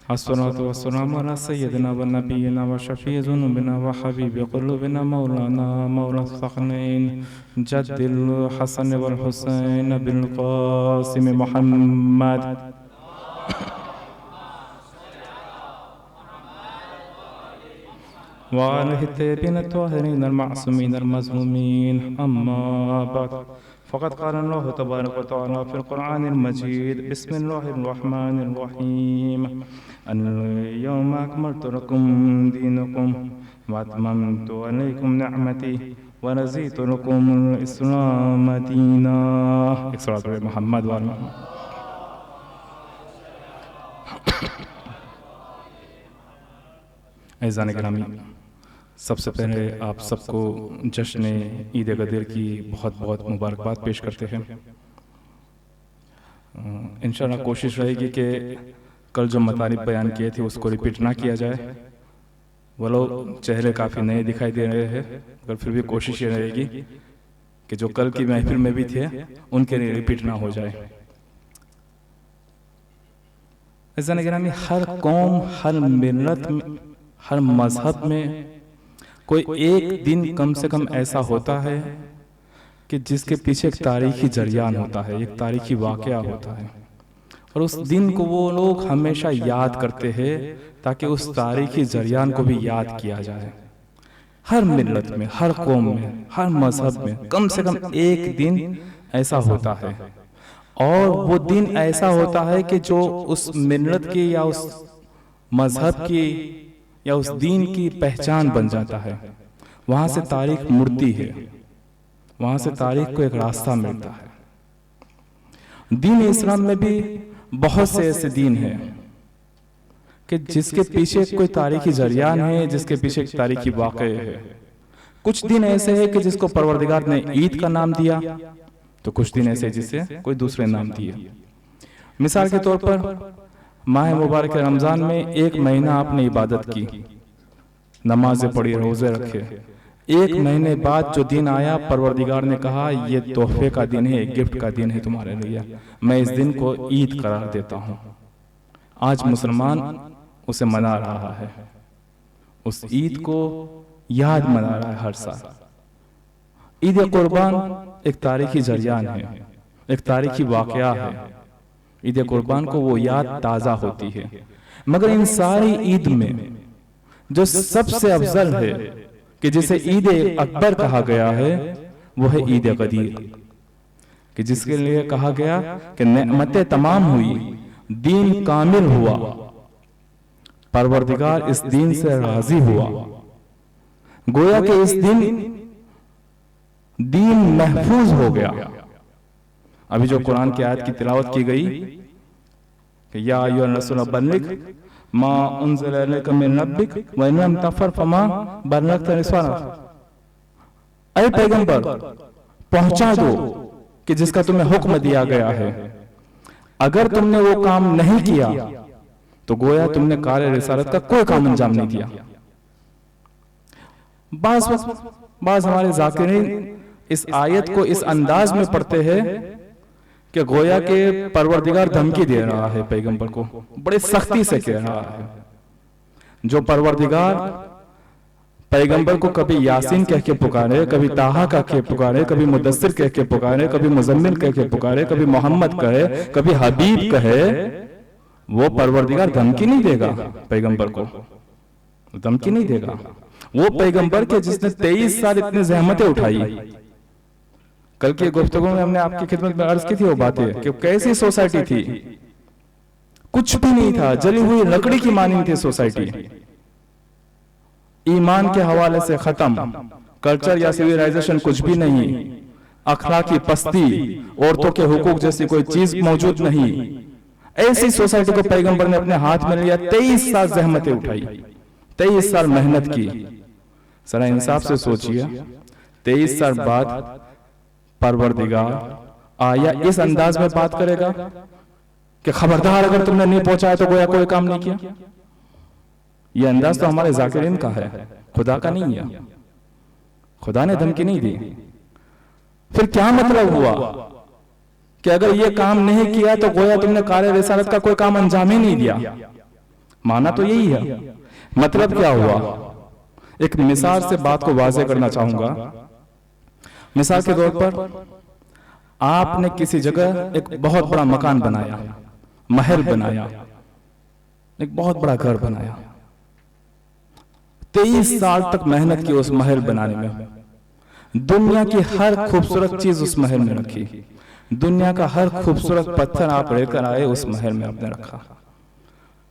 अस्सलातु वस्सलामु अला सय्यिदिना व नबिय्यिना व शफ़ीइ ज़ुनूबिना व हबीबि क़ुलूबिना मौलाना मौला फ़ख़्रैन जद्दिल हसन वल हुसैन बिल क़ासिम मुहम्मद व आलिहि त्तय्यबीन त्ताहिरीन अल मअसूमीन अल मज़लूमीन अम्मा बअद फ़क़द क़ाला अल्लाहु तबारक व तआला फ़िल क़ुरआनिल मजीद बिस्मिल्लाहिर रहमानिर रहीम अल-यौमा अकमलतु लकुम दीनकुम व अतममतु अलैकुम निअमती व रज़ीतु लकुमुल इस्लाम दीना। मोहम्मद व ऐज़ान गिरामी, सबसे पहले आप सबको जश्न ईद गदीर की बहुत बहुत मुबारकबाद पेश करते हैं। इंशाअल्लाह कोशिश रहेगी कि कल जो मतालिब बयान किए थे उसको रिपीट ना किया जाए। वो लोग चेहरे काफ़ी नए दिखाई दे रहे हैं, मगर फिर भी कोशिश ये रहेगी कि जो कल की महफिल में भी थे उनके लिए रिपीट ना हो जाए। ऐज़ान गिरामी, हर कौम, हर मिल्लत में, हर मजहब में कोई एक दिन कम से कम ऐसा होता है कि जिसके पीछे एक तारीखी जरियान होता है, एक तारीखी वाक़या होता है, और उस दिन को वो लोग हमेशा याद करते हैं ताकि उस तारीखी जरियान को भी याद किया जाए। हर मिल्लत में, हर कौम में, हर मजहब में कम से कम एक दिन ऐसा होता है, और वो दिन ऐसा होता है कि जो उस मिल्लत की या उस मजहब की या उस दीन की पहचान बन जाता है। वहां से तारीख मुड़ती है, वहां से तारीख को एक रास्ता मिलता है। दीन इस्लाम में भी बहुत से ऐसे दीन हैं कि जिसके पीछे कोई तारीखी जरियान है, जिसके पीछे एक तारीखी वाक़या है। कुछ दिन ऐसे हैं कि जिसको परवरदिगार ने ईद का नाम दिया, तो कुछ दिन ऐसे जिसे कोई दूसरे नाम दिए। मिसाल के तौर पर माह मुबारक रमज़ान में एक महीना आपने इबादत की, नमाज़ें पढ़ी, रोज़े रखे। एक महीने बाद जो दिन आया, परवरदिगार ने कहा ये तोहफे का दिन है, गिफ्ट का दिन है तुम्हारे लिए, मैं इस दिन को ईद करार देता हूँ। आज मुसलमान उसे मना रहा है, उस ईद को याद मना रहा है हर साल। ईद कुर्बान एक तारीखी जरियान है, एक तारीखी वाक़या है। ईद कुर्बान को वो याद ताज़ा होती है। मगर इन सारी ईद में जो सबसे अफजल है, कि जिसे ईद अकबर कहा गया है, वो है ईद गदीर, कि जिसके लिए कहा गया कि नेमतें तमाम हुई, दीन कामिल हुआ, परवरदिगार इस दीन से राजी हुआ। गोया कि इस दिन दीन महफूज हो गया। अभी जो कुरान की आयत की तिलावत की गई कि या अय्युहर रसूल बल्लिग मा उन्ज़िला इलैका मिन रब्बिक व इन लम तफ़अल फमा बल्लगता रिसालतह। ऐ पैगंबर, पहुंचा दो कि जिसका तुम्हें हुक्म दिया गया है। अगर तुमने वो काम नहीं किया तो गोया तुमने कार्य रिसालत का कोई काम अंजाम नहीं दिया। बाज़ हमारे ज़ाकिरीन इस आयत को इस अंदाज में पढ़ते हैं कि गोया के परवरदिगार धमकी दे रहा है पैगंबर को, बड़े सख्ती से कह रहा है। जो परवरदिगार पैगंबर को कभी यासीन कह के पुकारे, कभी ताहा कह के पुकारे, कभी मुदस्सिर कह के पुकारे, कभी मुजम्मिल कह के पुकारे, कभी मोहम्मद कहे, कभी हबीब कहे, वो परवरदिगार धमकी नहीं देगा पैगंबर को, धमकी नहीं देगा। वो पैगंबर के जिसने 23 साल इतनी जहमतें उठाई। कल की गुफ्तगू में हमने आपकी खिदमत में अर्ज की थी वो बातें कि कैसी सोसाइटी थी, कुछ भी नहीं था, जली हुई लकड़ी की मानिंद थी सोसाइटी। ईमान के हवाले से खत्म, कल्चर या सिविलाइजेशन कुछ भी नहीं, अखलाकी पस्ती, औरतों के हुकूक जैसी कोई चीज मौजूद नहीं। ऐसी सोसाइटी को पैगंबर ने अपने हाथ में लिया, 23 साल जहमतें उठाई, 23 साल मेहनत की। जरा इंसाफ से सोचिए, 23 साल बाद परवरदिगार आया इस अंदाज में बात करेगा कि खबरदार अगर तुमने नहीं पहुंचाया तो गोया कोई काम नहीं किया। यह अंदाज तो हमारे जाकिरीन का है, खुदा का नहीं है। खुदा ने धमकी नहीं दी। फिर क्या मतलब हुआ कि अगर ये काम नहीं किया तो गोया तुमने कार्य रिसालत का कोई काम अंजाम ही नहीं दिया। माना तो यही है। मतलब क्या हुआ, एक मिसाल से बात को वाज़ेह करना चाहूंगा। मिसाल के तौर पर आपने किसी जगह एक बहुत बड़ा मकान बनाया, महल बनाया, एक बहुत बड़ा घर बनाया, 23 साल तक मेहनत की उस महल बनाने में, दुनिया की हर खूबसूरत चीज उस महल में रखी, दुनिया का हर खूबसूरत पत्थर आप लेकर आए, उस महल में आपने रखा,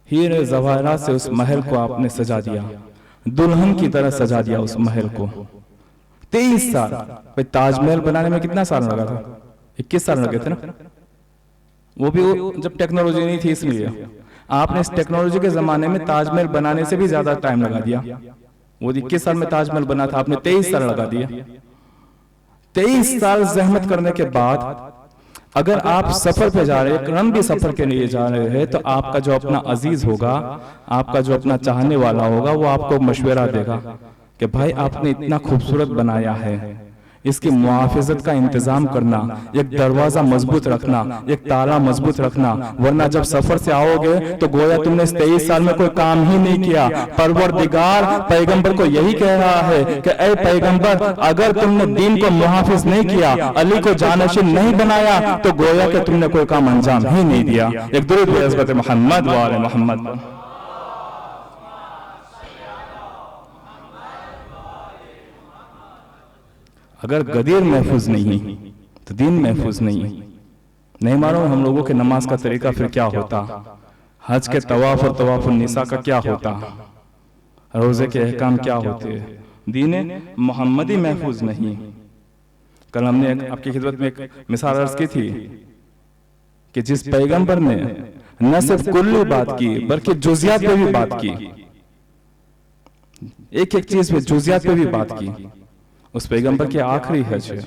हीरे जवाहरात से उस महल को आपने सजा दिया, दुल्हन की तरह सजा दिया उस महल को। 23 साल। भाई ताजमहल बनाने में कितना साल लगा था? 21 साल लगे थे ना, वो भी जब टेक्नोलॉजी नहीं थी इसलिए। आपने इस टेक्नोलॉजी के जमाने में ताजमहल बनाने से भी ज्यादा टाइम लगा दिया। वो 21 साल में ताजमहल बना था, आपने 23 साल लगा दिए। 23 साल जहमत करने के बाद अगर आप सफर पे जा रहे हैं, एक लंबी सफर के लिए जा रहे हैं, तो आपका जो अपना अजीज होगा, आपका जो अपना चाहने वाला होगा, वो आपको मशवरा देगा कि भाई आपने इतना खूबसूरत बनाया है, इसकी मुआफिजत का इंतजाम करना, एक दरवाजा मजबूत रखना, एक ताला मजबूत रखना, वरना जब सफर से आओगे तो गोया तुमने इस 23 साल में कोई काम ही नहीं किया। परवरदिगार पैगंबर को यही कह रहा है कि ऐ पैगंबर, अगर तुमने दीन को मुहाफिज नहीं किया, अली को जानशीन नहीं बनाया, तो गोया कि तुमने कोई काम अंजाम ही नहीं दिया। एक दुरूद है हज़रत मोहम्मद व आले मोहम्मद। अगर गदीर महफूज नहीं तो दीन महफूज नहीं मालूम हम लोगों के नमाज का तरीका फिर क्या होता, हज के तवाफ और तवाफ निसा का क्या होता, रोजे के अहकाम क्या होते, दीन मोहम्मदी महफूज नहीं। कल हमने आपकी खिदमत में एक मिसाल अर्ज की थी कि जिस पैगंबर ने न सिर्फ कुल्ली बात की बल्कि जुजियात पे भी बात की, एक एक चीज पे जुजियात पे भी बात की। उस पैगंबर के आखिरी हज है,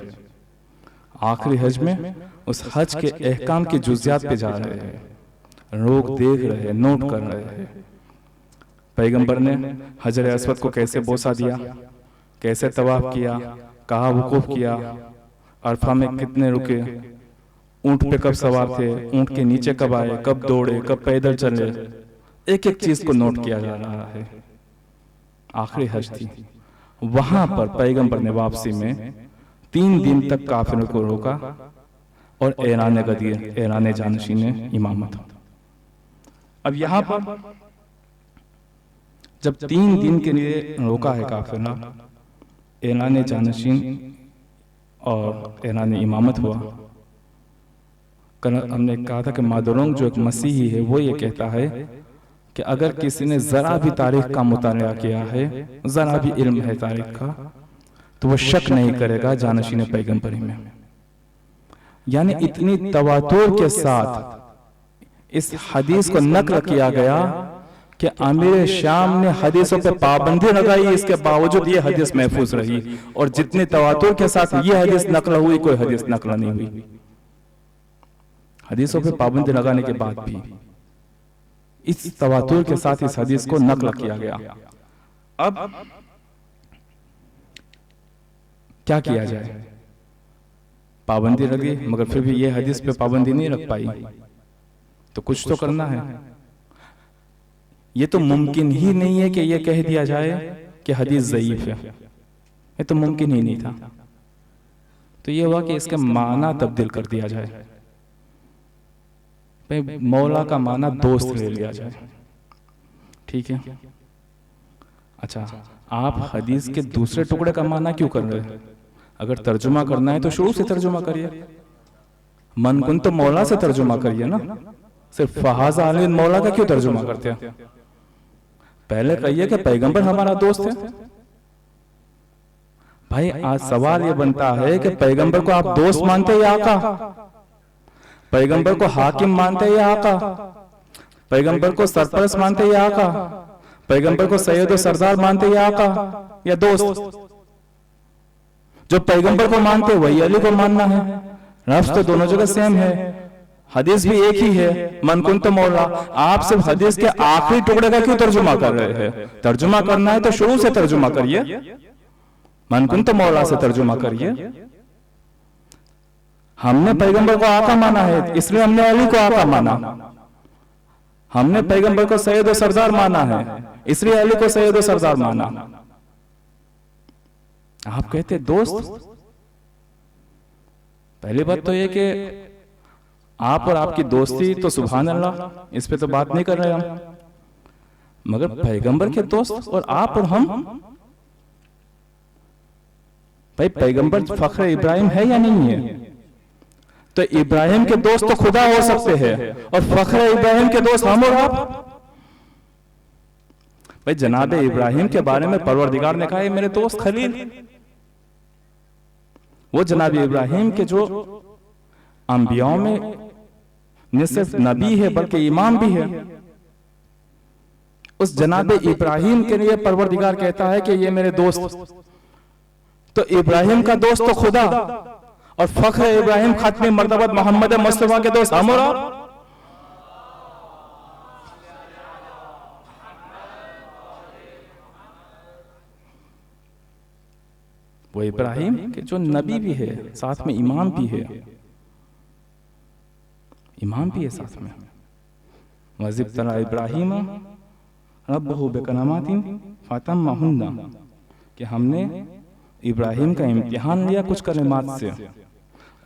आखिरी हज में उस हज के अहकाम की जुजियात पे जा रहे हैं, लोग देख रहे हैं, नोट कर रहे हैं। पैगंबर ने हजर अस्वद को कैसे बोसा दिया, कैसे तवाफ किया, कहाँ वुकूफ किया, अरफा में कितने रुके, ऊंट पे कब सवार थे, ऊंट के नीचे कब आए, कब दौड़े, कब पैदल चले, एक एक चीज को नोट किया जा रहा है। आखिरी हज थी, वहां पर पैगंबर ने वापसी में 3 दिन तक काफिरों को रोका और ऐलान गदीर, ऐलान जानशीन इमामत। अब यहां पर जब 3 दिन के लिए रोका है काफिरा, ऐलान जानशीन और ऐलान इमामत हुआ। कल हमने कहा था कि मादुरोंग जो एक मसीही है वो ये कहता है कि अगर किसी ने जरा भी तारीख का मुताला किया है, जरा भी इल्म है तारीख का, तो वो शक नहीं करेगा जानशीन पैगंबरी में। यानी इतनी तवातुर के साथ इस हदीस को नकल किया गया कि अमीर शाम ने हदीसों पे पाबंदी लगाई, इसके बावजूद ये हदीस महफूज रही। और जितनी तवातुर के साथ ये हदीस नकल हुई, कोई हदीस नकल नहीं हुई। हदीसों पे पाबंदी लगाने के बाद भी इस तवातुर के साथ इस हदीस को नकल किया गया। अब क्या किया जाए? पाबंदी लगी मगर फिर भी ये हदीस पे पाबंदी नहीं रख पाई, तो कुछ तो करना है। ये तो मुमकिन ही नहीं है कि ये कह दिया जाए कि हदीस ज़ईफ है, ये तो मुमकिन ही नहीं था। तो ये हुआ कि इसके माना तब्दील कर दिया जाए, मौला का माना दोस्त ले लिया जाए। ठीक है, अच्छा आप हदीस के दूसरे टुकड़े का माना क्यों कर रहे हैं? अगर तर्जुमा करना है तो शुरू से तर्जुमा करिए, मन कुन तो मौला से तर्जुमा करिए ना, सिर्फ फहाजा अली मौला का क्यों तर्जुमा करते हैं? पहले कहिए कि पैगंबर हमारा दोस्त है। भाई आज सवाल ये बनता है कि पैगंबर को आप दोस्त मानते हैं या आका? पैगंबर को हाकिम मानते हैं या आका? पैगंबर को सरपरस्त मानते हैं या आका? पैगंबर को सैयद और सरदार मानते हैं या आका या दोस्त? जो पैगंबर को मानते हैं वही अली को मानना है। लफ्ज़ तो दोनों जगह सेम है, हदीस भी एक ही है, मन कुन तो मौला। आप सिर्फ हदीस के आखिरी टुकड़े का क्यों तर्जुमा कर रहे हैं? तर्जुमा करना है तो शुरू से तर्जुमा करिए, मन कुन तो मौला से तर्जुमा करिए। हमने पैगंबर को आका माना है, इसलिए हमने अली को आका माना। हमने पैगंबर को सैयद और सरदार माना है, इसलिए अली को सैयद और सरदार माना। आप कहते दोस्त, पहली बात तो ये कि आप और आपकी दोस्ती तो सुभान अल्लाह, इस पे तो बात नहीं कर रहे हम, मगर पैगंबर के दोस्त और आप और हम, भाई पैगंबर फख्र इब्राहिम है या नहीं है? तो इब्राहिम के दोस्त तो खुदा हो सकते हैं और फख्र इब्राहिम के दोस्त हम और आप। भाई जनाब इब्राहिम के बारे में परवरदिगार ने कहा, मेरे दोस्त खलील। वो जनाब इब्राहिम के जो अंबियाओं में न सिर्फ नबी है बल्कि इमाम भी है, उस जनाब इब्राहिम के लिए परवरदिगार कहता है कि ये मेरे दोस्त। तो इब्राहिम का दोस्त तो खुदा और फख्र इब्राहिम खत्मी मर्तबत मोहम्मद मुस्तफा के दोस्त हम और आप। वो इब्राहिम के जो नबी भी है, साथ में इमाम भी है, इमाम भी है साथ में। वज़िब तला इब्राहिम रब्बहु बिकलमातिन फतम्महुन्ना, कि हमने इब्राहिम का इम्तिहान लिया कुछ कलिमात से,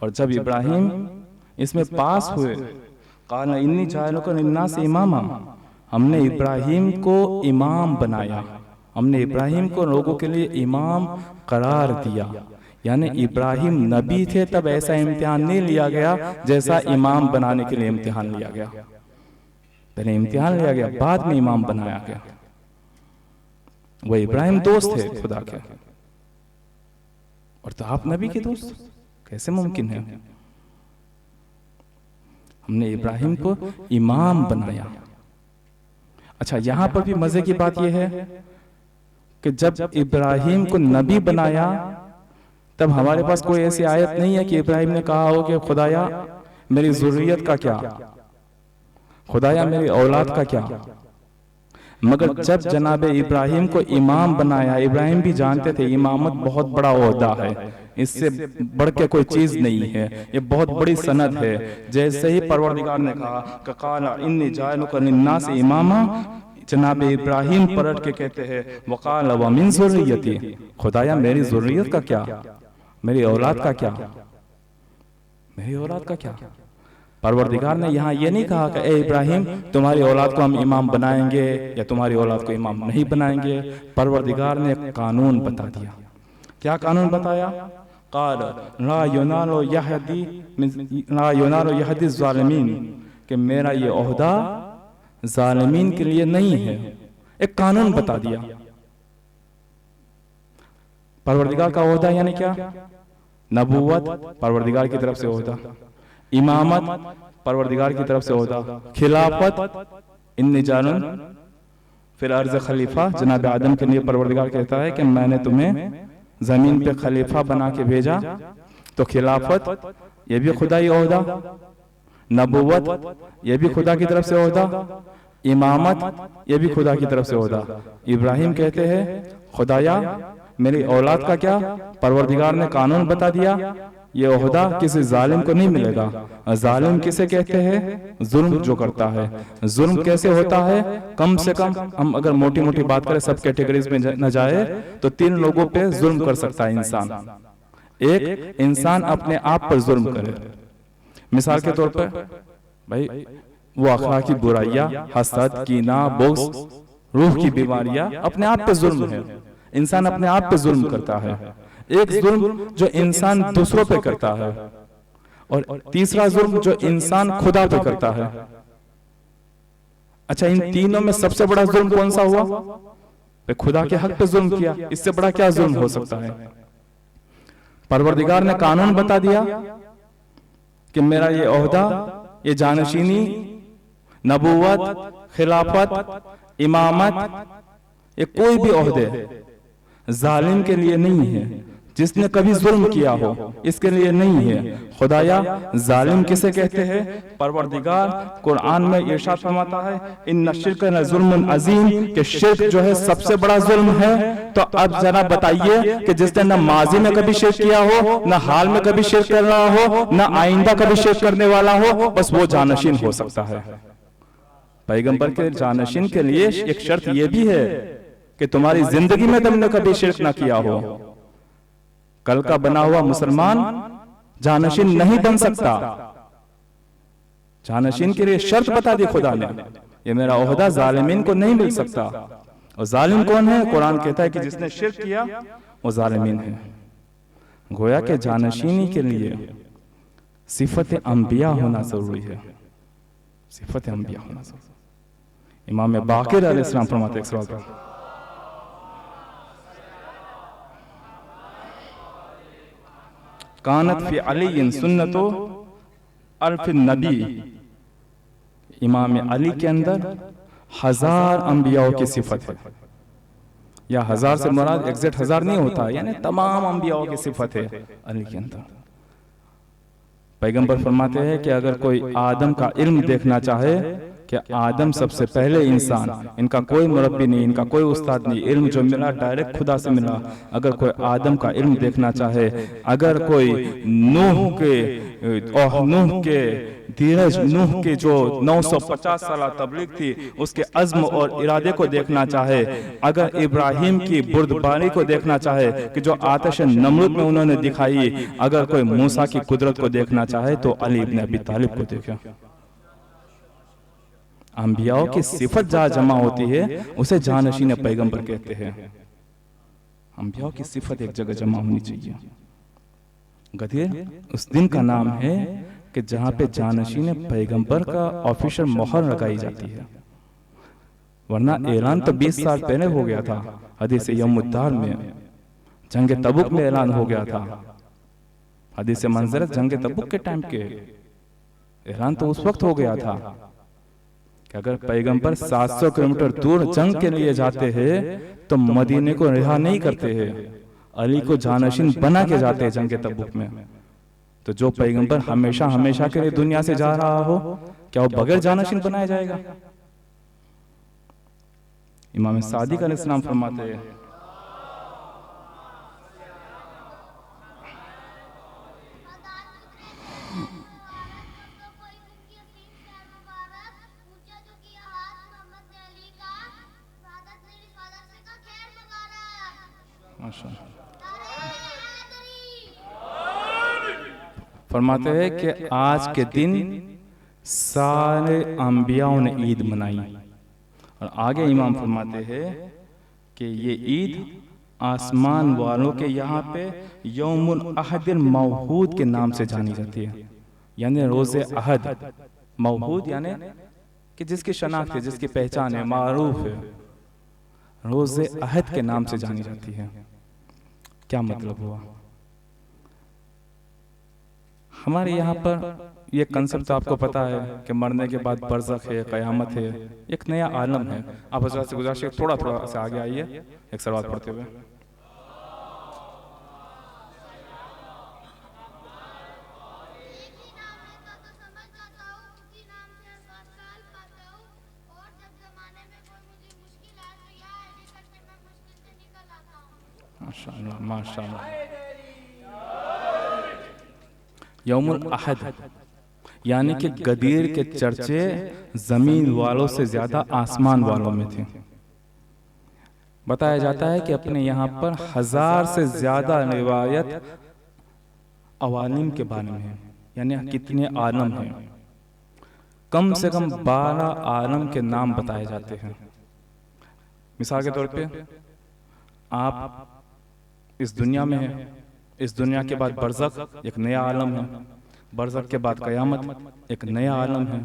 और जब इब्राहिम इसमें पास हुए, क़ाला इन्नी जाइलुका लिन्नासि इमामा, हमने इब्राहिम को इमाम बनाया, हमने इब्राहिम को लोगों के लिए इमाम करार दिया। यानी इब्राहिम नबी थे तब ऐसा इम्तिहान नहीं लिया गया जैसा इमाम बनाने के लिए इम्तिहान लिया गया। पहले इम्तिहान लिया गया, बाद में इमाम बनाया गया। वो इब्राहिम दोस्त थे खुदा के, और तो आप नबी के दोस्त, कैसे मुमकिन है? हमने इब्राहिम को इमाम बनाया। अच्छा, यहां पर भी मजे की बात यह है कि जब इब्राहिम को नबी बनाया तब हमारे पास कोई ऐसी आयत नहीं है कि इब्राहिम ने कहा हो कि खुदाया मेरी ज़ुर्रियत का क्या, खुदाया मेरी औलाद का क्या। मगर जब जनाब इब्राहिम को इमाम बनाया, इब्राहिम भी जानते थे इमामत बहुत बड़ा ओहदा है, इससे बढ़ के कोई चीज नहीं है, ये बहुत बड़ी सनद है। जैसे ही परवरदिगार ने कहा क़ाला इन्नी जाइलुका लिन्नासि इमामा, जनाब इब्राहिम पलट के कहते हैं वक़ाला व मिन ज़ुर्रियती, खुदाया मेरी ज़ुर्रियत का क्या, मेरी औलाद का क्या, मेरी औलाद का क्या। परवरदिगार ने यहाँ ये नहीं कहा कि ए इब्राहिम तुम्हारी औलाद को हम इमाम बनाएंगे या तुम्हारी औलाद को इमाम नहीं बनाएंगे। परवरदिगार ने कानून बता दिया। क्या कानून बताया? क़ाल ला युनालु यहदी ज़ालिमीन, कि मेरा ये ओहदा ज़ालिमीन के लिए नहीं है। एक कानून बता दिया। परवरदिगार का ओहदा यानी क्या? नबूवत परवरदिगार की तरफ से ओहदा, इमामत परवरदिगार की तरफ से ओहदा, खिलाफत इन्नी जानुन फिर अर्ज़ खलीफा, जनाब आदम के लिए परवरदिगार कहता है कि मैंने तुम्हें जमीन पे खलीफा बना के भेजा। तो खिलाफत ये भी खुदाई ओहदा, नबूवत ये भी खुदा की तरफ से ओहदा, इमामत ये भी खुदा की तरफ से ओहदा। इब्राहिम कहते हैं खुदाया मेरी औलाद का क्या? परवरदिगार ने कानून बता दिया, ये ओहदा किसी जालिम को नहीं मिलेगा। जालिम किसे कहते हैं? जुल्म जो करता है। जुल्म कैसे होता है? कम से कम हम अगर मोटी मोटी बात करें, सब कैटेगरीज में न जाए, तो 3 लोगों पे जुल्म कर सकता है इंसान। एक, इंसान अपने आप पर जुल्म करे। मिसाल के तौर पर भाई वो अखलाकी बुराइयां, हसद, कीना, बुग़्ज़, रूह की बीमारियां अपने आप पे जुल्म है। इंसान अपने आप पे जुल्म करता है। एक जुल्म जो इंसान दूसरों पे करता है, और तीसरा जुल्म जो इंसान खुदा पे करता है। अच्छा, इन तीनों में सबसे बड़ा जुल्म कौन सा हुआ? खुदा के हक पे जुल्म किया। इससे बड़ा क्या जुल्म हो सकता है? परवरदिगार ने कानून बता दिया कि मेरा ये ओहदा, ये जानशीनी, नबूवत, खिलाफत, इमामत, ये कोई भी ओहदे जालिम के लिए नहीं है, जिसने कभी जुल्म किया हो इसके लिए नहीं है। खुदाया जालिम किसे कहते हैं? परवरदिगार कुरान में इरशाद फरमाता है इन्ना शिर्क लजुल्मुन अज़ीम, कि शिर्क जो है सबसे बड़ा जुल्म है। तो अब जरा बताइए कि जिसने न माजी में कभी शिर्क किया हो, न हाल में कभी शिर्क कर रहा हो, न आइंदा कभी शिर्क करने वाला हो, बस वो जानशीन हो सकता है। पैगंबर के जानशीन के लिए एक शर्त यह भी है कि तुम्हारी जिंदगी में तुमने कभी शिर्क ना किया हो। कल का बना हुआ मुसलमान जानशीन नहीं बन सकता। जानशीन के लिए शर्त बता दी खुदा ने, ये मेरा ओहदा जालिमीन को नहीं मिल सकता। और जालिम कौन है? कुरान कहता है कि जिसने शिर्क किया वो जालिमीन है। गोया के जानशीनी के लिए सिफत अंबिया होना जरूरी है, सिफत अंबिया होना जरूरी। इमाम बाकिर अलैहिस्सलाम फरमाते हैं कानत फी अली सुन्नतो अल्फ नबी, इमाम अली के अंदर 1000 अंबियाओं की सिफत है। या 1000 से मुराद एग्जैक्ट 1000 नहीं होता, यानी तमाम अंबियाओं की सिफत है अली के अंदर। पैगंबर फरमाते हैं कि अगर कोई आदम का इल्म देखना चाहे कि आदम सबसे पहले इंसान, इनका कोई मुरब्बी नहीं, इनका कोई उस्ताद नहीं, इल्म जो मिला डायरेक्ट खुदा से मिला। अगर कोई आदम का इल्म देखना चाहे, अगर कोई नूह के धीरज, नूह के जो 950 साल तबलीग थी उसके अज़्म और इरादे को देखना चाहे, अगर इब्राहिम की बुर्दबारी को देखना चाहे कि जो आतिश नमरूद में उन्होंने दिखाई, अगर कोई मूसा की कुदरत को देखना चाहे तो अली इब्न अबी तालिब को देखे। अंबियाओं की सिफत जहां जमा होती है उसे जानशीन पैगंबर कहते हैं। अंबियाओं की सिफत एक जगह जमा होनी चाहिए। गदीर उस दिन का नाम है कि जहां पे जानशीन पैगंबर का ऑफिशियल मोहर लगाई जाती है। वरना ऐलान तो 20 साल पहले हो गया था। हदीस यौमुद्दार में जंग तबुक में ऐलान हो गया था। हदीस मंजरत जंग तबुक के टाइम के ऐलान तो उस वक्त हो गया था कि अगर पैगंबर 700 किलोमीटर दूर जंग के लिए जाते हैं तो मदीने को रिहा नहीं करते हैं, अली को जानशीन बना के जाते हैं जंग तबुक में। तो जो पैगंबर हमेशा हमेशा के लिए दुनिया से जा रहा हो, क्या वो बगैर जानशीन बनाया जाएगा? इमाम सादिक अलैहिस्सलाम फरमाते हैं फरमाते हैं कि आज के दिन सारे अंबियाओं ने ईद मनाई। और आगे इमाम फरमाते हैं कि ये ईद आसमान वालों के यहाँ पे यौमुल अहदिल मौहूद के नाम से जानी जाती है। यानी रोज़े अहद, मौहूद यानी कि जिसकी शनाख्त है, जिसकी पहचान है, मारूफ है, रोज़े अहद के नाम से जानी जाती है। क्या मतलब हुआ? हमारे यहाँ पर ये कंसेप्ट आपको पता है कि मरने के बाद बरज़ख है, क़यामत है, एक नया आलम है। आप हज़रत से गुज़ारिश थोड़ा थोड़ा से आगे आइए एक सवाल पढ़ते हुए। माशाअल्लाह माशाअल्लाह। यौमुल अहद यानी कि गदीर के चर्चे जमीन वालों से ज्यादा आसमान वालों में थे। बताया जाता है कि अपने यहाँ पर 1000 से ज्यादा रिवायत अवालिम के बारे में है, यानी कितने आलम हैं। कम से कम 12 आलम के नाम बताए जाते हैं। मिसाल के तौर पे आप इस दुनिया में है, इस दुनिया के बाद बरज़ख एक नया आलम है, बरज़ख के बाद क़यामत एक नया आलम है।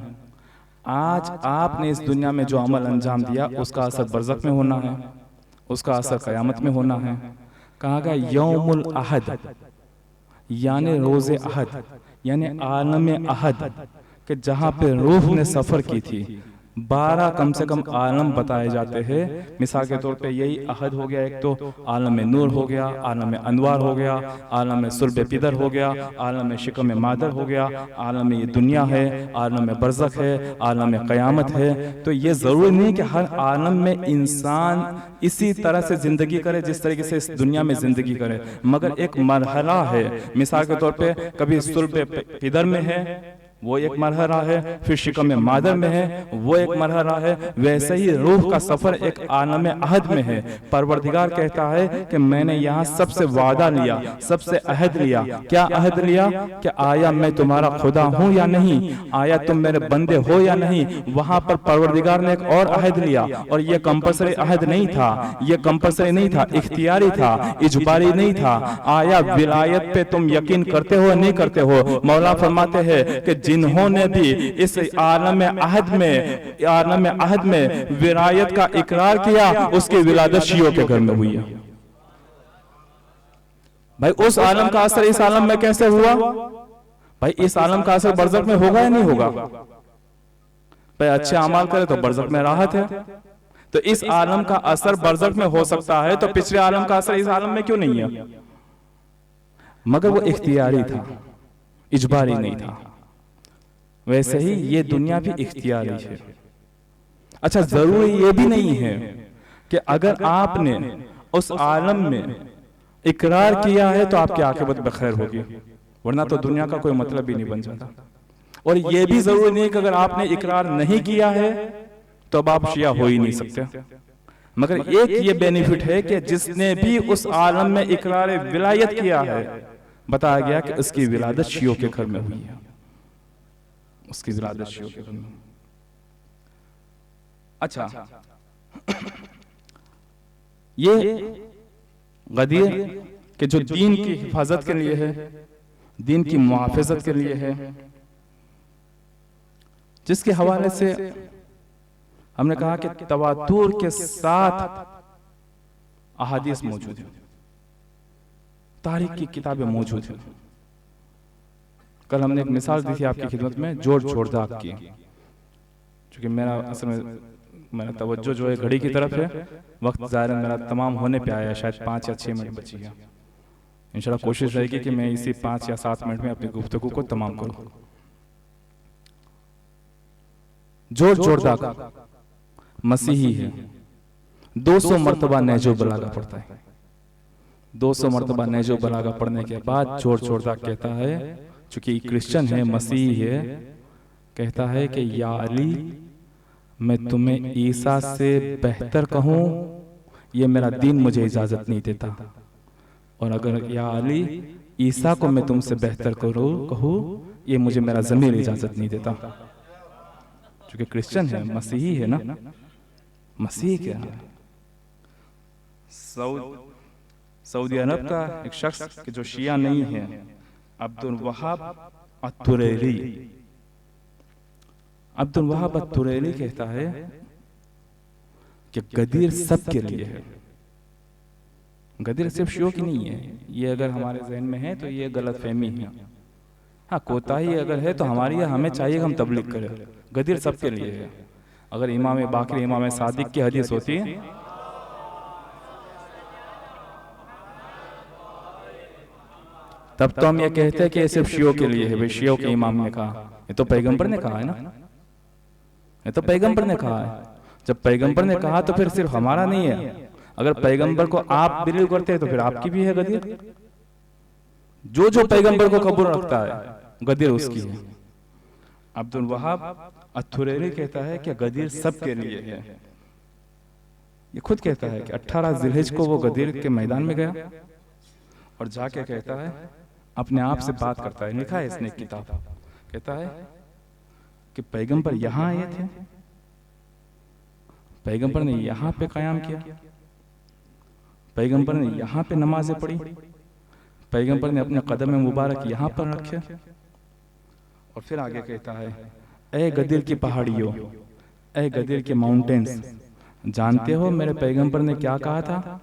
आज आपने इस दुनिया में जो अमल अंजाम दिया उसका असर बरज़ख में होना है, उसका असर क़यामत में होना है। कहा गया यौमुल अहद यानी रोज़े अहद, यानी आलम अहद कि जहाँ पे रूह ने सफ़र की थी। 12 कम से कम आलम बताए जाते हैं। मिसाल के तौर पे यही अहद हो गया, एक तो आलम नूर हो गया, आलम अनवार हो गया, आलम सुल्ब पिदर हो गया, आलम शिकम मादर हो गया, आलम ये दुनिया है, आलम बरज़ख है, आलम क़यामत है। तो ये ज़रूरी नहीं कि हर आलम में इंसान इसी तरह से ज़िंदगी करे जिस तरीके से इस दुनिया में ज़िंदगी करे, मगर एक मरहला है। मिसाल के तौर पर कभी सुल्ब पिदर में है, वो एक मरहला है, फिर शिकम मादर में है, वो एक मरहला है। वैसे ही रूह का सफर एक आलम अहद में है। परवरदिगार कहता है कि मैंने यहाँ सबसे वादा लिया, सबसे अहद लिया। क्या अहद लिया? कि आया मैं तुम्हारा खुदा हूँ या नहीं, आया तुम मेरे बंदे हो या नहीं। वहां पर परवरदिगार ने एक और अहद लिया, और ये कंपल्सरी अहद नहीं था, ये कंपल्सरी नहीं था, इख्तियारी था, इजबारी नहीं था। आया विलायत पे तुम यकीन करते हो नहीं करते हो? मौला फरमाते हैं कि जिन्होंने भी इस आलम अहद में विलायत का इकरार किया, उसकी विलादत शियों के घर में हुई है। भाई उस आलम का असर इस आलम में कैसे हुआ? भाई इस आलम का असर बरज़ख में होगा या नहीं होगा? भाई अच्छे अमाल करे तो बरज़ख में राहत है। तो इस आलम का असर बरज़ख में हो सकता है, तो पिछले आलम का असर इस आलम में क्यों नहीं है? मगर वो इख्तियारी था, इजबारी नहीं था। वैसे ही ये दुनिया भी इख्तियारी है। अच्छा, जरूरी ये भी नहीं है कि अगर आपने उस आलम में इकरार किया है तो आपकी आखिरत बखैर होगी, वरना तो दुनिया का कोई मतलब ही नहीं बन जाता। और ये भी जरूरी नहीं कि अगर आपने इकरार नहीं किया है तो अब आप शिया हो ही नहीं सकते। मगर एक ये बेनिफिट है कि जिसने भी उस आलम में इकरार विलायत किया है, बताया गया कि उसकी विलादत शियों के घर में हुई है, उसकी विलादत शियों के घर में। अच्छा, ये गदीर के जो दीन की हिफाजत के लिए है, दीन की मुहाफ़िज़त के लिए है, जिसके हवाले से हमने कहा कि तवातुर के साथ अहादीस मौजूद है, तारीख की किताबें मौजूद हैं। कल हमने एक मिसाल दी थी आपकी खिदमत में जॉर्ज जोरदाक की, क्योंकि मेरा असल में मेरा तवज्जो जो है घड़ी की तरफ है। वक्त ज़ाहिर मेरा तमाम होने पे आया, शायद 5 या 6 मिनट बची है। इंशाल्लाह कोशिश रहेगी कि मैं इसी 5 या 7 मिनट में अपनी गुफ्तगू को तमाम करूं। जॉर्ज जोरदाक मसीही है, 200 मरतबा नहजुल बलागा पढ़ता है। 200 मरतबा नहजुल बलागा पढ़ने के बाद जॉर्ज जोरदाक कहता है, चूंकि क्रिश्चियन है, मसीही है, कहता है कि या अली, मैं तुम्हें ईसा से बेहतर कहूं, ये मेरा दीन मुझे इजाजत नहीं देता। और अगर या अली, ईसा को मैं तुमसे बेहतर कहूं, ये मुझे मेरा ज़मीर इजाजत नहीं देता। क्योंकि क्रिश्चियन है, मसीही है ना। मसीही क्या है? सऊदी अरब का एक शख्स जो शिया नहीं है, अब्दुल वहाब अत्तुरैली, अब्दुल वहाब अत्तुरैली कहता है कि गदीर सबके लिए है। गदीर सिर्फ शियों की नहीं है। ये अगर हमारे जहन में है तो ये गलत फहमी है। हाँ, कोताही अगर है तो हमारी है, हमें चाहिए हम तबलीग करें। गदीर सबके लिए है। अगर इमाम बाक़िर, इमाम सादिक की हदीस होती है, तब तो हम ये कहते हैं कि ये सिर्फ शियों के लिए है। भाई शियों के इमाम ने कहा, ये तो पैगंबर ने कहा है ना, ये तो पैगंबर ने कहा है। जब पैगंबर ने कहा तो फिर सिर्फ हमारा नहीं है। अगर पैगंबर को आप बिलीव करते हैं तो फिर आपकी भी है गदीर। जो जो पैगंबर को कबूल रखता है गदीर उसकी है। अब्दुल वहाब अत्तुरैली कहता है कि गदीर सबके लिए है। ये खुद कहता है कि 18 जिलहिज को वो गदीर के मैदान में गया और जाके कहता है, अपने आप से बात करता है, लिखा है इसने एक किताब, कहता है कि पैगंबर यहां आए थे, पैगंबर ने यहां पे कयाम किया, पैगंबर ने यहां पे नमाजें पढ़ी, पैगंबर ने अपने कदम मुबारक यहां पर रखे। और फिर आगे कहता है, ए गदीर की पहाड़ियों, ए गदीर के माउंटेन्स, जानते हो मेरे पैगंबर ने क्या कहा था?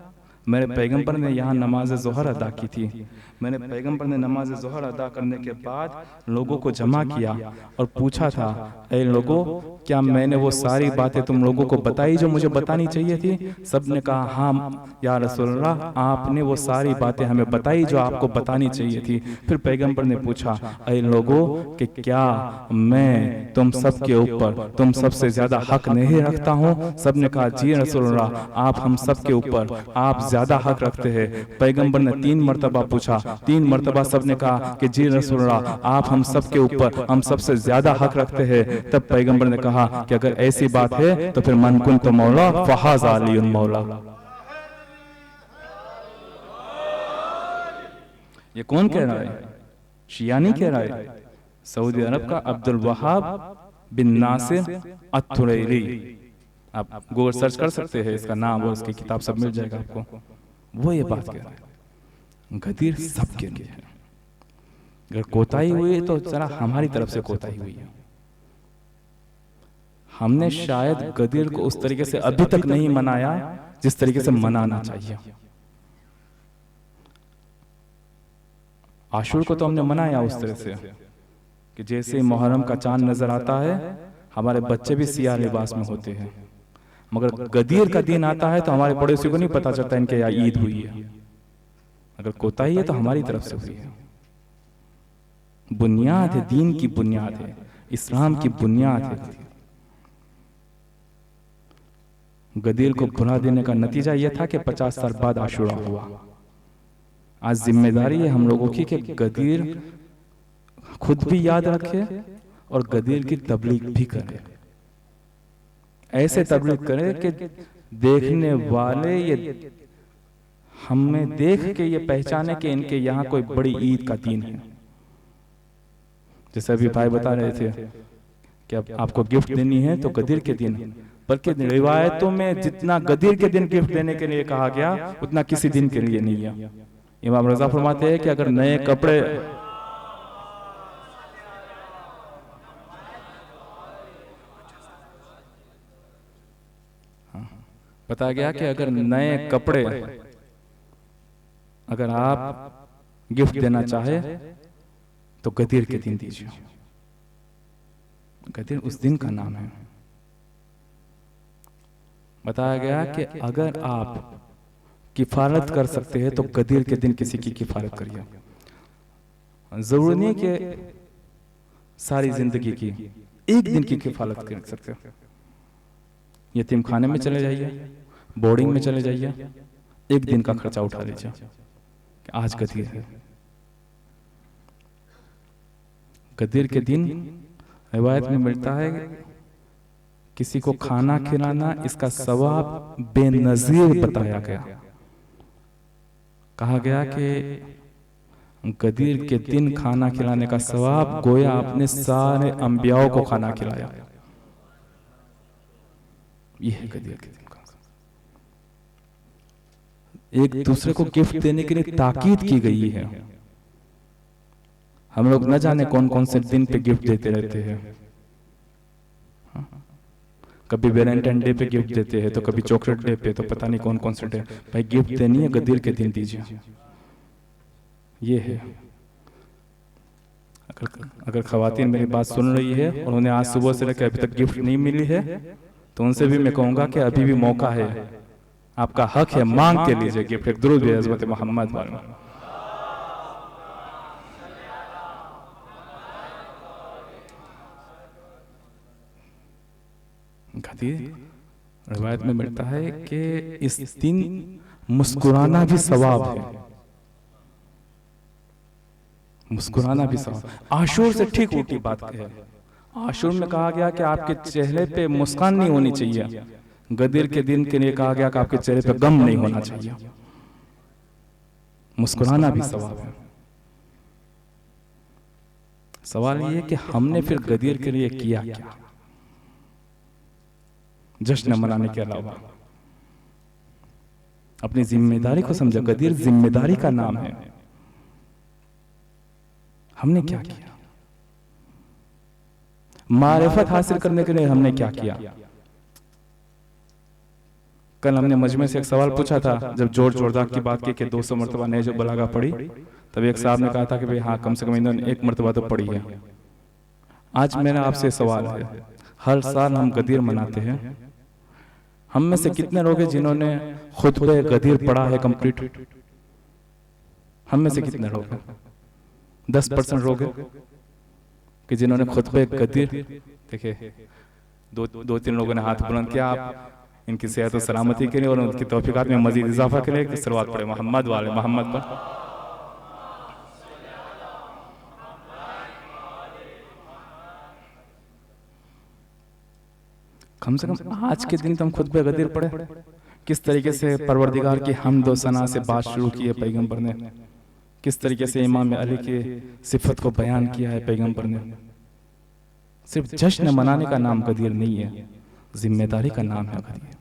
मेरे पैगंबर ने यहाँ नमाज ज़ोहर अदा की थी। मैंने पैगंबर ने नमाज ज़ोहर अदा करने के बाद लोगों को जमा किया और पूछा था, ऐ लोगों, क्या मैंने वो सारी बातें तुम लोगों को बताई जो मुझे बतानी चाहिए थी? सब ने कहा, हाँ या रसूलल्लाह, आपने वो सारी बातें हमें बताई जो आपको बतानी चाहिए थी। फिर पैगंबर ने पूछा, ऐ लोगों, कि क्या मैं तुम सब के ऊपर तुम सबसे ज्यादा हक नहीं रखता हूँ? सब ने कहा, जी रसूलल्लाह, आप हम सब के ऊपर आप ज्यादा हक रखते हैं। पैगंबर ने 3 मरतबा पूछा, 3 मरतबा सबने कहा कि जी रसूलल्लाह, आप हम सब के ऊपर हम सबसे ज्यादा हक रखते हैं। तब पैगंबर ने कहा कि अगर ऐसी बात है तो फिर मन कुन तो मौला फहाज़ अलीयुन मौला। ये कौन कह रहा है? शिया नहीं कह रहा है, सऊदी अरब का अब्दुल वहाब बिन नासिर अत-तुरैरी। आप गूगल सर्च कर सकते हैं इसका नाम और उसकी किताब सब मिल जाएगा आपको। वो ये बात कह रहा है, गदीर सबके लिए है। अगर कोताही हुई है तो जरा हमारी तरफ से कोताही हुई है। हमने शायद गदीर को उस तरीके से अभी तक नहीं मनाया जिस तरीके से मनाना चाहिए। आशूर को तो हमने मनाया उस तरह से कि जैसे मुहर्रम का चांद नजर आता है हमारे बच्चे भी सियाह लिबास में होते हैं, मगर गदीर का दिन आता है तो हमारे पड़ोसी को नहीं पता चलता इनके यहाँ ईद हुई है। अगर कोताही है तो हमारी तरफ से हुई है। बुनियाद है, दीन की बुनियाद है, इस्लाम की बुनियाद है। गदीर को भुला देने का नतीजा यह था कि 50 साल बाद आशूरा हुआ। आज जिम्मेदारी है हम लोगों की कि गदीर खुद भी याद रखे और गदीर की तबलीग भी करे। ऐसे तबलीग करे कि देखने वाले ये हमें देख के ये पहचाने कि इनके यहाँ कोई बड़ी ईद का दिन है। जैसे अभी भाई बता रहे थे कि अब आपको गिफ्ट देनी है तो गदीर के दिन, बल्कि रिवायतों में जितना गदीर के दिन गिफ्ट देने के लिए कहा गया उतना किसी दिन के लिए नहीं है। इमाम रजा फरमाते हैं कि अगर नए कपड़े बताया गया कि अगर नए कपड़े अगर आप गिफ्ट देना चाहे तो गदीर के दिन दीजिए। गदीर उस दिन का नाम है। बताया गया कि अगर आप किफालत कर सकते हैं तो गदीर के दिन किसी की किफालत करिए। जरूरी नहीं कि सारी जिंदगी की, एक दिन की किफालत कर सकते हो। यतीम खाने में चले जाइए, बोर्डिंग में चले जाइए, एक दिन का खर्चा उठा लीजिए कि आज गदीर है। गदीर के दिन रिवायत में मिलता है किसी को खाना खिलाना, इसका सवाब बेनजीर बताया गया। कहा गया कि गदीर के दिन खाना खिलाने का सवाब गोया आपने सारे अंबियाओं को खाना खिलाया। यह है गदीर के दिन का। एक दूसरे को गिफ्ट देने के लिए ताकीद की गई है। हम लोग न जाने कौन कौन से दिन पे गिफ्ट देते रहते हैं। कभी वैलेंटाइन डे पे गिफ्ट देते हैं तो कभी चॉकलेट डे पे, तो पता नहीं कौन कौन से डे। भाई गिफ्ट देनी है गदीर के दिन दीजिए। ये है। अगर खवातीन मेरी बात सुन रही है और उन्हें आज सुबह से लेकर अभी तक गिफ्ट नहीं मिली है तो उनसे भी मैं कहूंगा कि अभी भी मौका है, आपका हक है, मांग के लीजिए गिफ्ट। एक दुरूद है हज़रत मोहम्मद वाले। रिवायत में मिलता है कि इस दिन मुस्कुराना भी सवाब है। मुस्कुराना भी सवाब। आशूर से ठीक उल्टी बात है। आशूर में कहा गया कि आपके चेहरे पे मुस्कान नहीं होनी चाहिए। गदीर के दिन के लिए कहा गया कि आपके चेहरे पे गम नहीं होना चाहिए। मुस्कुराना भी सवाब है। सवाल ये है कि हमने फिर गदीर के लिए किया क्या जश्न मनाने के अलावा? अपनी जिम्मेदारी को समझा। गदीर जिम्मेदारी का नाम है। हमने क्या किया? मारिफत हासिल करने के लिए हमने क्या किया? कल हमने मजमे से एक सवाल पूछा था, जब जोर जोरदार की बात की कि 200 मरतबा नहज बलागा पढ़ी, तब एक साहब ने कहा था कि भाई हाँ, कम से कम इन्होंने 1 मरतबा तो पढ़ी है। आज मेरा आपसे सवाल है, हर साल हम गदीर मनाते हैं, हम में से कितने लोग हैं जिन्होंने खुतबे गदीर पढ़ा है कंप्लीट? हम में से कितने लोग हैं? 10% लोग हैं कि जिन्होंने खुतबे गदीर, देखिए 2-3 लोगों ने हाथ बुलंद किया। आप इनकी सेहत और सलामती के लिए और उनकी तौफीकात में मजीद इजाफा के लिए कि सलवात पढ़े मोहम्मद वाले मोहम्मद पर। कम से कम आज के दिन तुम खुद पे गदीर पढ़े, किस तरीके से परवरदिगार की हम्द व सना से बात शुरू की है पैगंबर ने, किस तरीके से इमाम अली की सिफत को बयान किया है पैगंबर ने। सिर्फ जश्न मनाने का नाम गदीर नहीं है, जिम्मेदारी का नाम है गदीर।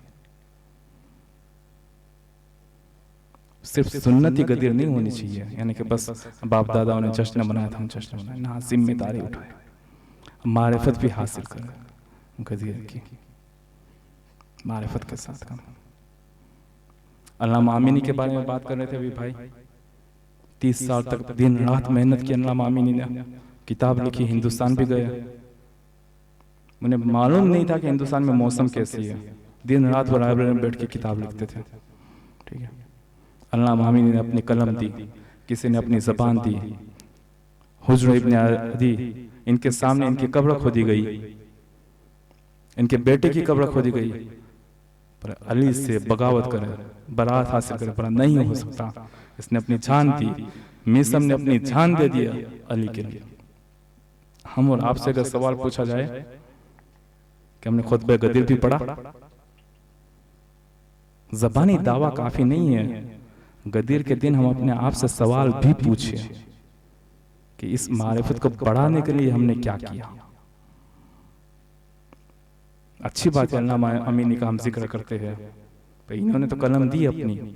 सिर्फ सुन्नती गदीर नहीं होनी चाहिए, यानी कि बस बाप दादाओं ने जश्न मनाया था हम जश्न मनाए ना, जिम्मेदारी उठाए, मारिफत भी हासिल करें गदीर की, मारिफत के साथ काम। अल्लामा आमीनी के बारे में बात कर रहे थे अभी भाई, 30 साल तक दिन रात मेहनत की अल्लामा आमीनी ने, किताब लिखी, हिंदुस्तान भी गए। मुझे मालूम नहीं था कि हिंदुस्तान में मौसम कैसी है, दिन रात वो लाइब्रेरी में बैठ के किताब लिखते थे। ठीक है, अल्लामा आमीनी ने अपनी कलम दी, किसी ने अपनी जबान दी। हुज्र इब्न अदी, इनके सामने इनकी कब्र खोदी गई, इनके बेटे की कब्र खोदी गई, पर अली से बगावत करे, बरात हासिल करे, पर नहीं हो सकता। इसने अपनी जान दी, मीसम ने अपनी जान दे दिया अली के लिए। हम और आपसे अगर सवाल पूछा जाए कि हमने खुतबे गदीर भी पढ़ा, जबानी दावा काफी नहीं है, गदीर के दिन हम अपने आप से सवाल भी पूछे कि इस मारिफत को बढ़ाने के लिए हमने क्या किया। अच्छी बात है अल्लामा अमीनी का हम जिक्र करते हैं, तो इन्होंने तो कलम दी अपनी,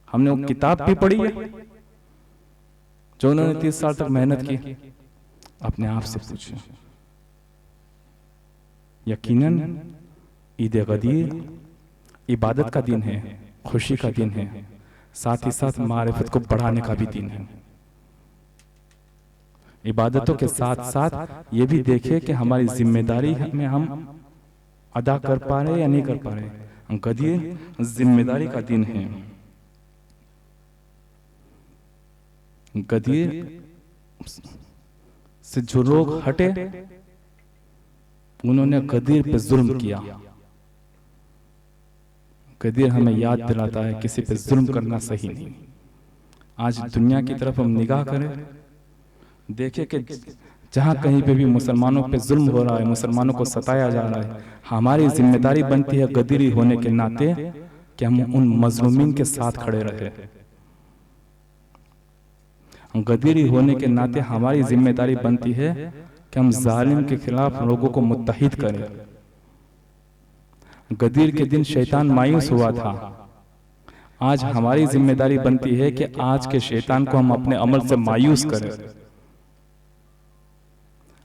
हमने वो किताब भी पढ़ी है जो उन्होंने 30 साल तक मेहनत की। अपने आप से पूछे, यकीनन ईद गदीर इबादत का दिन है, खुशी का दिन है, साथ ही साथ मारिफत को बढ़ाने का भी दिन है। इबादतों के साथ साथ ये भी देखे कि हमारी जिम्मेदारी में हम अदा कर पा रहे या नहीं कर पा रहे। गदीर जिम्मेदारी का दिन है। गदीर से जो लोग हटे, उन्होंने गदीर पे जुल्म किया। गदीर हमें याद दिलाता है किसी पे जुल्म करना सही नहीं। आज दुनिया की तरफ हम निगाह करें, देखें कि जहां कहीं पे भी मुसलमानों पे जुल्म हो रहा है, मुसलमानों को सताया जा रहा है, हमारी जिम्मेदारी बनती है गदीरी होने के नाते कि हम उन मजलूमीन के साथ खड़े रहे। गदीरी होने के नाते हमारी जिम्मेदारी बनती है कि हम जालिम के खिलाफ लोगों को मुत्तहिद करें। गदीर के दिन शैतान मायूस हुआ था, आज हमारी जिम्मेदारी बनती है कि आज के शैतान को हम अपने अमल से मायूस करें।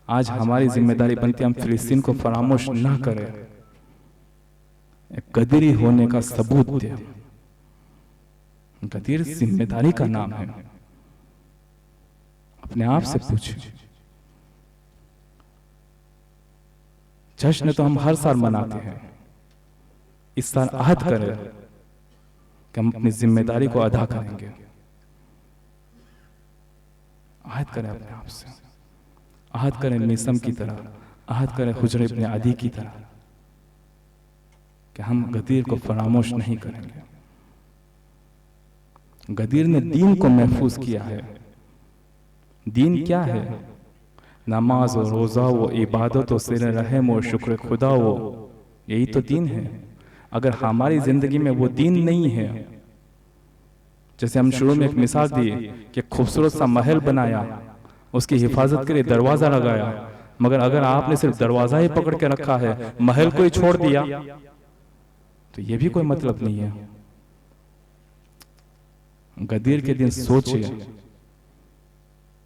आज हमारी जिम्मेदारी बनती है हम फिलिस्तीन को फरामोश ना करें। गदीरी होने का सबूत दे। गदीर जिम्मेदारी का नाम है। अपने आप से पूछे, जश्न तो हम हर साल मनाते हैं, इस साल अहद करें कि हम अपनी जिम्मेदारी को अदा करेंगे। अहद करें अपने आप से, अहद करें मीसम की तरह, अहद करें हुज्र इब्न अदी की तरह कि हम गदीर को फरामोश नहीं करेंगे। गदीर ने दीन को महफूज किया है। दीन क्या है? नमाज और रोजा वो इबादत और सिर रहम और शुक्र खुदा वो, यही तो दीन है। अगर हमारी जिंदगी में वो दीन नहीं है, जैसे हम शुरू में एक मिसाल दी कि खूबसूरत सा महल बनाया, उसकी हिफाजत के लिए दरवाजा लगाया, मगर अगर आपने सिर्फ दरवाजा ही पकड़ के रखा है, महल को ही छोड़ दिया, तो ये भी कोई मतलब नहीं है। गदीर के दिन सोचिए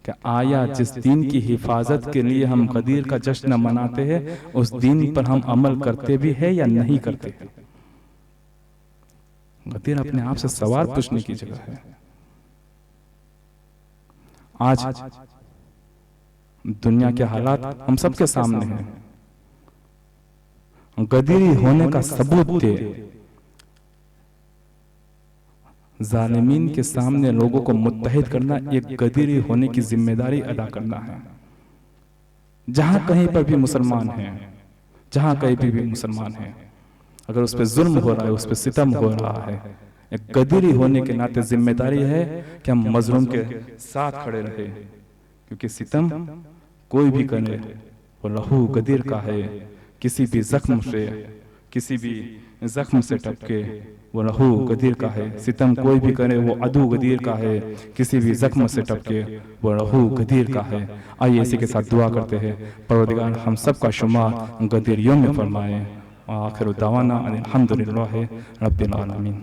कि आया जिस दिन की हिफाजत के लिए हम गदीर का जश्न मनाते हैं, उस दिन पर हम अमल करते भी है या नहीं करते। गदीर अपने आप से सवाल पूछने की जगह है। आज दुनिया के हालात हम सबके सामने हैं। गदीरी होने का सबूत दे, जालिमीन के सामने लोगों को मुत्तहिद करना, एक गदीरी होने की जिम्मेदारी अदा करना है। जहां कहीं पर भी मुसलमान हैं, जहां कहीं भी मुसलमान हैं, अगर उस पर जुल्म हो रहा है, उस पर सितम हो रहा है, एक गदीरी होने के नाते जिम्मेदारी है कि हम मजलूम के साथ खड़े रहे, क्योंकि सितम कोई भी करे वो लहू गदीर का है। किसी भी जख्म से टपके वो लहू गदीर का है। सितम कोई भी करे वो अदू गदीर का है, किसी भी जख्म से टपके वो लहू गदीर का है। आइए इसी के साथ दुआ करते हैं, परवरदिगार हम सब का शुमार गदीरियों में फरमाए। आखिर दावाना अल्हम्दुलिल्लाह रब्बिल आलमीन।